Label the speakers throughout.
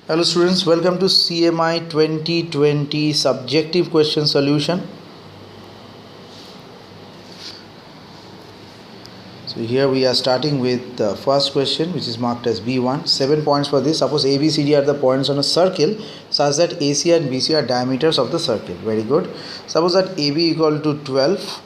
Speaker 1: Hello students, welcome to CMI 2020 subjective question solution. So here we are starting with the first question, which is marked as B1. 7 points for this. Suppose A, B, C, D are the points on a circle such that AC and BC are diameters of the circle. Very good. Suppose that AB equal to 12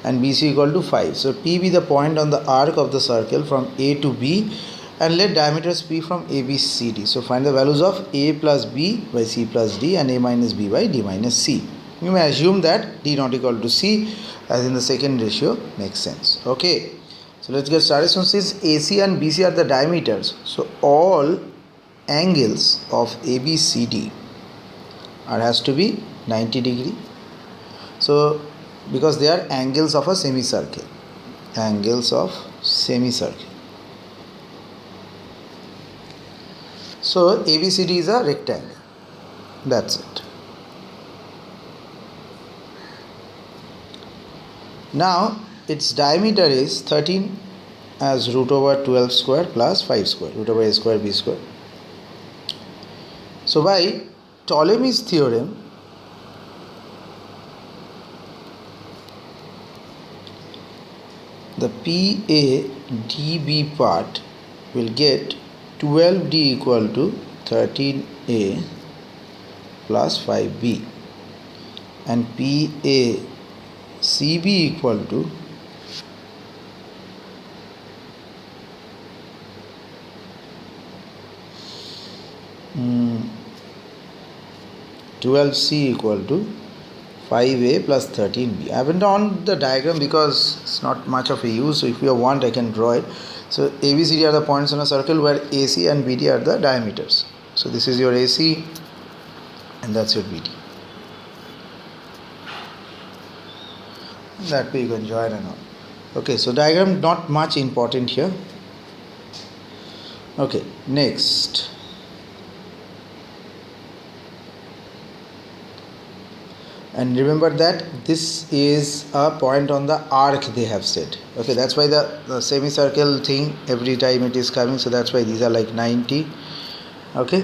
Speaker 1: and BC equal to 5. So P be the point on the arc of the circle from A to B, and let diameters P from A, B, C, D. So find the values of A plus B by C plus D and A minus B by D minus C. You may assume that D not equal to C, as in the second ratio makes sense. Okay, so let's get started. So since AC and BC are the diameters, so all angles of ABCD has to be 90 degree. So because they are angles of a semicircle. Angles of semicircle. So ABCD is a rectangle. That's it. Now its diameter is 13 as root over 12 square plus 5 square, root over a square b square. So by Ptolemy's theorem, the PADB part will get 12D equal to 13A plus 5B, and PACB equal to 12C equal to 5A plus 13B. I haven't drawn the diagram because it's not much of a use. So if you want, I can draw it. So ABCD are the points on a circle where AC and BD are the diameters. So this is your AC and that's your BD. That way you can join and all. Okay, so diagram not much important here. Okay, next. And remember that this is a point on the arc they have said. Okay, that's why the semicircle thing every time it is coming. So that's why these are like 90. Okay.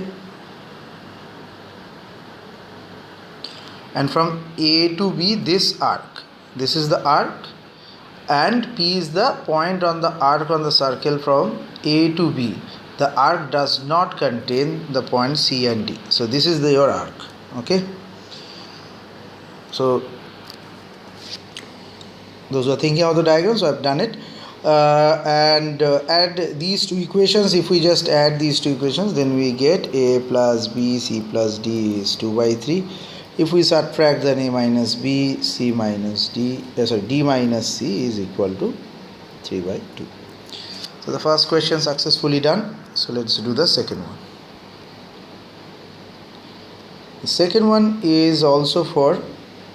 Speaker 1: And from A to B, this arc. This is the arc. And P is the point on the arc on the circle from A to B. The arc does not contain the points C and D. So this is your arc. Okay. So those who are thinking of the diagram, so I've done it. And add these two equations. If we just add these two equations, then we get A plus B, C plus D is 2 by 3. If we subtract, then A minus B, C minus D, D minus C is equal to 3 by 2. So the first question successfully done. So let's do the second one. The second one is also for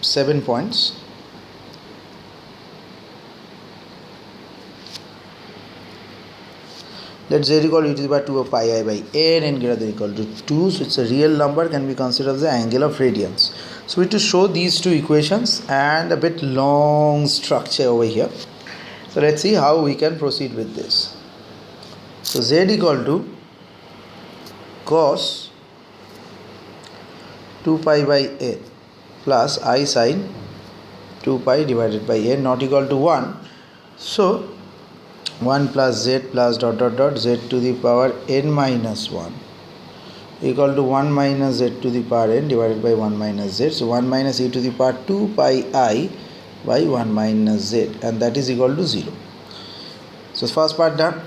Speaker 1: 7 points. Let z equal to e to the power 2 of pi I by n and greater than or equal to 2. So it's a real number, can be considered as the angle of radians. So we have to show these two equations and a bit long structure over here. So let's see how we can proceed with this. So z equal to cos 2 pi by n plus I sin 2 pi divided by n not equal to 1. So 1 plus z plus dot dot dot z to the power n minus 1 equal to 1 minus z to the power n divided by 1 minus z. So 1 minus e to the power 2 pi I by 1 minus z, and that is equal to 0. So first part done.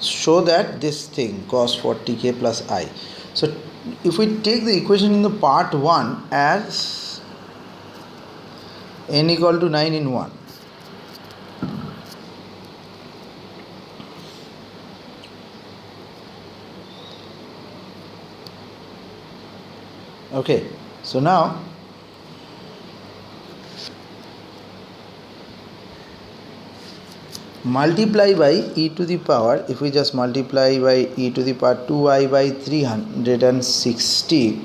Speaker 1: Show that this thing cos 40k plus I. So if we take the equation in the part 1 as n equal to 9 in 1, okay, so now multiply by e to the power, if we just multiply by e to the power 2i by 360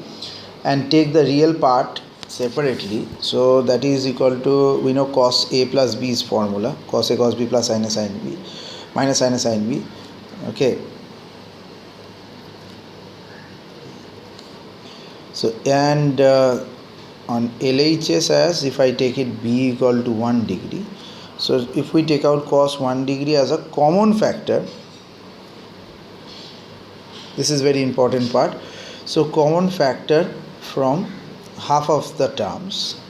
Speaker 1: and take the real part separately, so that is equal to, we know cos a plus b is formula, cos a cos b plus sin a sin b minus sin a sin b. Okay, So and on LHS, as if I take it b equal to 1 degree, so if we take out cos 1 degree as a common factor, this is very important part. So common factor from half of the terms,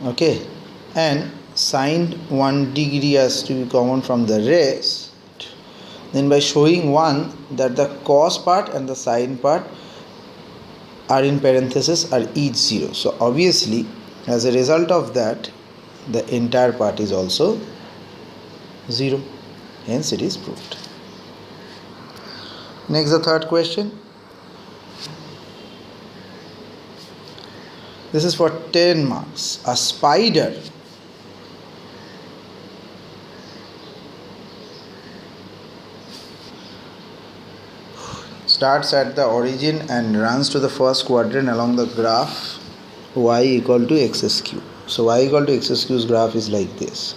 Speaker 1: okay, and sine 1 degree has to be common from the rest. Then by showing one that the cos part and the sine part are in parenthesis are each 0. So obviously as a result of that the entire part is also 0. Hence it is proved. Next, the third question. This is for 10 marks. A spider starts at the origin and runs to the first quadrant along the graph y equal to x cube. So y equal to x cube's graph is like this.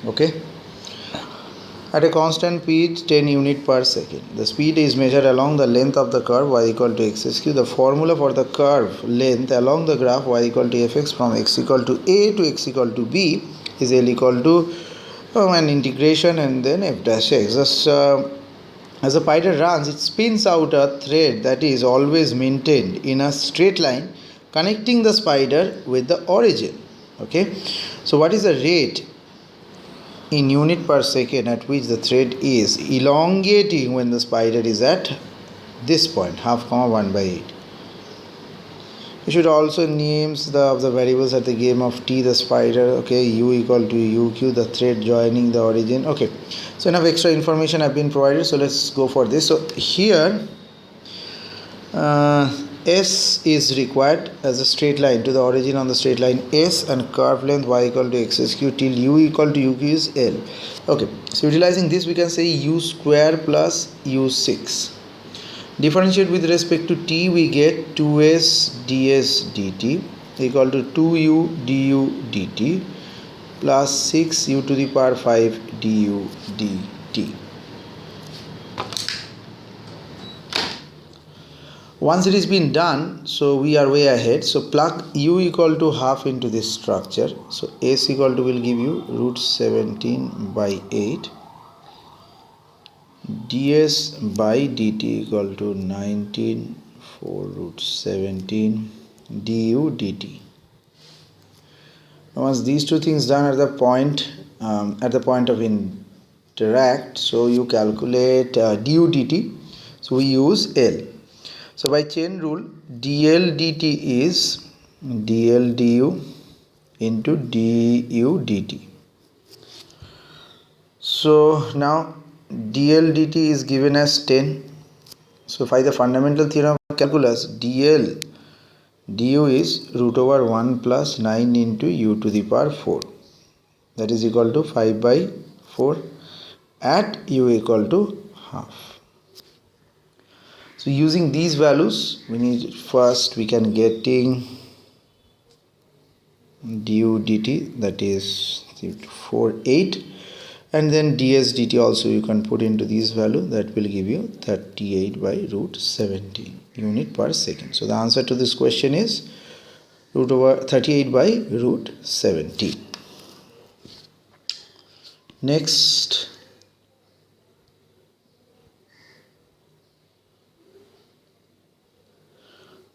Speaker 1: Okay. At a constant speed 10 units per second. The speed is measured along the length of the curve y equal to x cube. The formula for the curve length along the graph y equal to fx from x equal to a to x equal to b is L equal to an integration and then f dash x. Just as a spider runs, it spins out a thread that is always maintained in a straight line connecting the spider with the origin. Okay, so what is the rate in unit per second at which the thread is elongating when the spider is at this point, half comma 1 by 8. You should also names of the variables at the game of t, the spider, okay, u equal to uq, the thread joining the origin. Okay, so enough extra information have been provided, so let's go for this. So here S is required as a straight line to the origin on the straight line S, and curve length y equal to x cube till u equal to uq is L. Okay, so utilizing this we can say u square plus u6. Differentiate with respect to t, we get 2s ds dt equal to 2u du dt plus 6u to the power 5 du dt. Once it is been done, so we are way ahead. So plug u equal to half into this structure. So s equal to will give you root 17 by 8. ds by dt equal to 19 for root 17 du dt. Now once these two things done at the point of interact, so you calculate du dt. So we use L. So by chain rule, dl dt is dl du into du dt. So now dl dt is given as 10. So by the fundamental theorem of calculus, dl du is root over 1 plus 9 into u to the power 4. That is equal to 5 by 4 at u equal to half. So using these values, we can getting du dt, that is 4 8, and then ds dt also you can put into these value, that will give you 38 by root 17 unit per second. So the answer to this question is root over 38 by root 17. Next,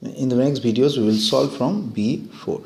Speaker 1: in the next videos we will solve from B4.